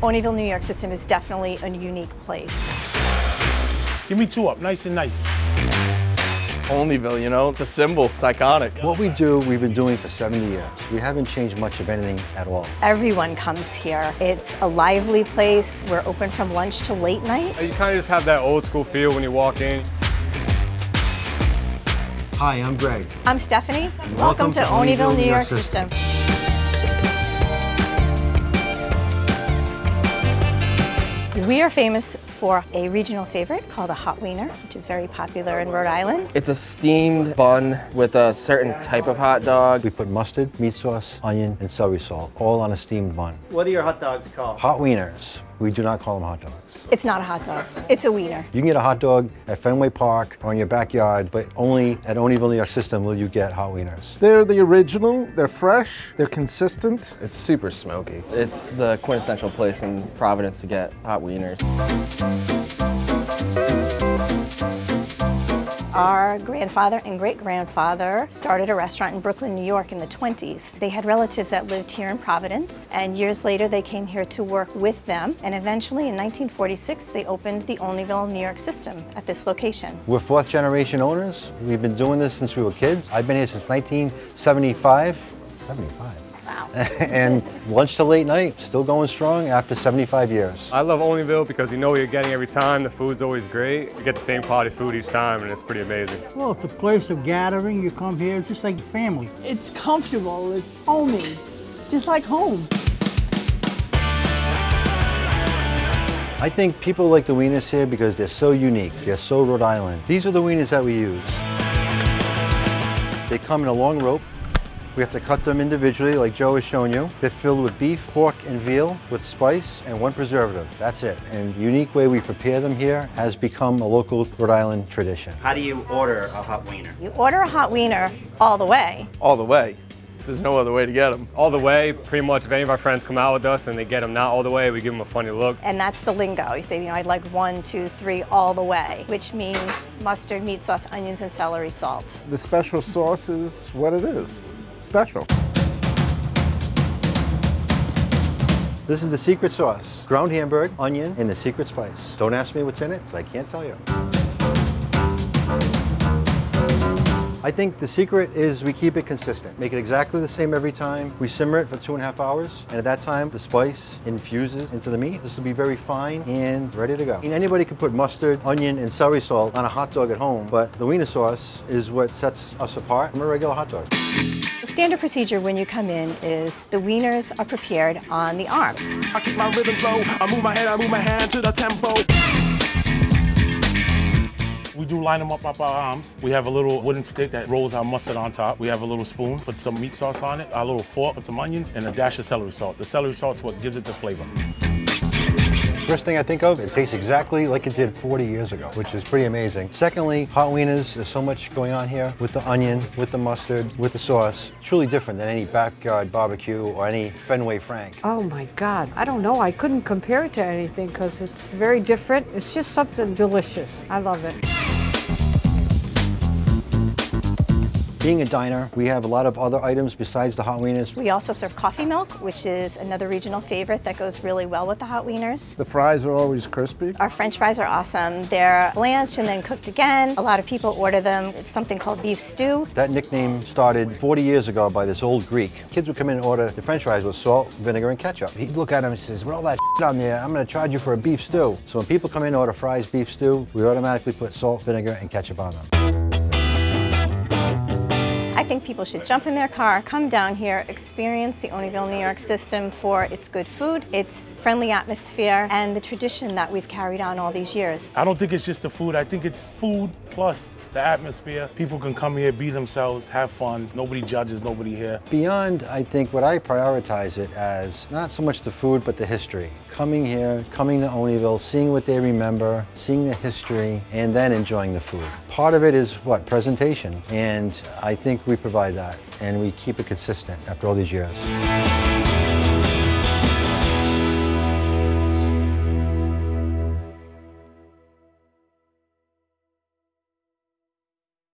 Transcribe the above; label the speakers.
Speaker 1: Olneyville, New York system is definitely a unique place.
Speaker 2: Give me two up, nice and nice.
Speaker 3: Olneyville, you know, it's a symbol, it's iconic.
Speaker 4: What we do, we've been doing for 70 years. We haven't changed much of anything at all.
Speaker 1: Everyone comes here. It's a lively place. We're open from lunch to late night.
Speaker 5: You kind of just have that old school feel when you walk in.
Speaker 4: Hi, I'm Greg.
Speaker 1: I'm Stephanie. Welcome to Olneyville, New York system. We are famous for a regional favorite called a hot wiener, which is very popular in Rhode Island.
Speaker 3: It's a steamed bun with a certain type of hot dog.
Speaker 4: We put mustard, meat sauce, onion, and celery salt, all on a steamed bun.
Speaker 6: What are your hot dogs called?
Speaker 4: Hot wieners. We do not call them hot dogs.
Speaker 1: It's not a hot dog, it's a wiener.
Speaker 4: You can get a hot dog at Fenway Park or in your backyard, but only at Olneyville, New York system will you get hot wieners.
Speaker 2: They're the original, they're fresh, they're consistent.
Speaker 3: It's super smoky. It's the quintessential place in Providence to get hot wieners.
Speaker 1: Our grandfather and great-grandfather started a restaurant in Brooklyn, New York in the 20s. They had relatives that lived here in Providence, and years later they came here to work with them, and eventually in 1946 they opened the Olneyville, New York system at this location.
Speaker 4: We're fourth-generation owners. We've been doing this since we were kids. I've been here since 1975. 75?
Speaker 1: Wow.
Speaker 4: And lunch to late night, still going strong after 75 years.
Speaker 5: I love Olneyville because you know what you're getting every time. The food's always great. You get the same quality food each time, and it's pretty amazing.
Speaker 7: Well, it's a place of gathering. You come here, it's just like family. It's comfortable, it's homey, just like home.
Speaker 4: I think people like the wieners here because they're so unique. They're so Rhode Island. These are the wieners that we use. They come in a long rope. We have to cut them individually, like Joe has shown you. They're filled with beef, pork, and veal with spice and one preservative. That's it. And the unique way we prepare them here has become a local Rhode Island tradition.
Speaker 6: How do you order a hot wiener?
Speaker 1: You order a hot wiener all the way.
Speaker 3: All the way. There's no other way to get them.
Speaker 5: All the way, pretty much if any of our friends come out with us and they get them not all the way, we give them a funny look.
Speaker 1: And that's the lingo. You say, you know, I'd like 1, 2, 3 all the way, which means mustard, meat sauce, onions, and celery salt.
Speaker 2: The special sauce is what it is. Special.
Speaker 4: This is the secret sauce. Ground hamburger, onion, and the secret spice. Don't ask me what's in it, because I can't tell you. I think the secret is we keep it consistent. Make it exactly the same every time. We simmer it for 2.5 hours, and at that time, the spice infuses into the meat. This will be very fine and ready to go. I mean, anybody can put mustard, onion, and celery salt on a hot dog at home, but the wiener sauce is what sets us apart from a regular hot dog.
Speaker 1: The standard procedure when you come in is the wieners are prepared on the arm.
Speaker 8: I keep my rhythm slow. I move my head, I move my hand to the tempo.
Speaker 2: We do line them up our arms. We have a little wooden stick that rolls our mustard on top. We have a little spoon, put some meat sauce on it, our little fork, put some onions, and a dash of celery salt. The celery salt's what gives it the flavor.
Speaker 4: First thing I think of, it tastes exactly like it did 40 years ago, which is pretty amazing. Secondly, hot wieners, there's so much going on here with the onion, with the mustard, with the sauce. Truly different than any backyard barbecue or any Fenway Frank.
Speaker 9: Oh my God, I don't know. I couldn't compare it to anything because it's very different. It's just something delicious. I love it.
Speaker 4: Being a diner, we have a lot of other items besides the hot wieners.
Speaker 1: We also serve coffee milk, which is another regional favorite that goes really well with the hot wieners.
Speaker 2: The fries are always crispy.
Speaker 1: Our French fries are awesome. They're blanched and then cooked again. A lot of people order them. It's something called beef stew.
Speaker 4: That nickname started 40 years ago by this old Greek. Kids would come in and order the French fries with salt, vinegar, and ketchup. He'd look at him and says, with all that on there, I'm gonna charge you for a beef stew. So when people come in and order fries, beef stew, we automatically put salt, vinegar, and ketchup on them.
Speaker 1: I think people should jump in their car, come down here, experience the Olneyville, New York system for its good food, its friendly atmosphere, and the tradition that we've carried on all these years.
Speaker 2: I don't think it's just the food. I think it's food plus the atmosphere. People can come here, be themselves, have fun. Nobody judges, nobody here.
Speaker 4: Beyond, I think what I prioritize it as, not so much the food, but the history. Coming here, coming to Olneyville, seeing what they remember, seeing the history, and then enjoying the food. Part of it is what? Presentation. And I think we provide that, and we keep it consistent after all these years.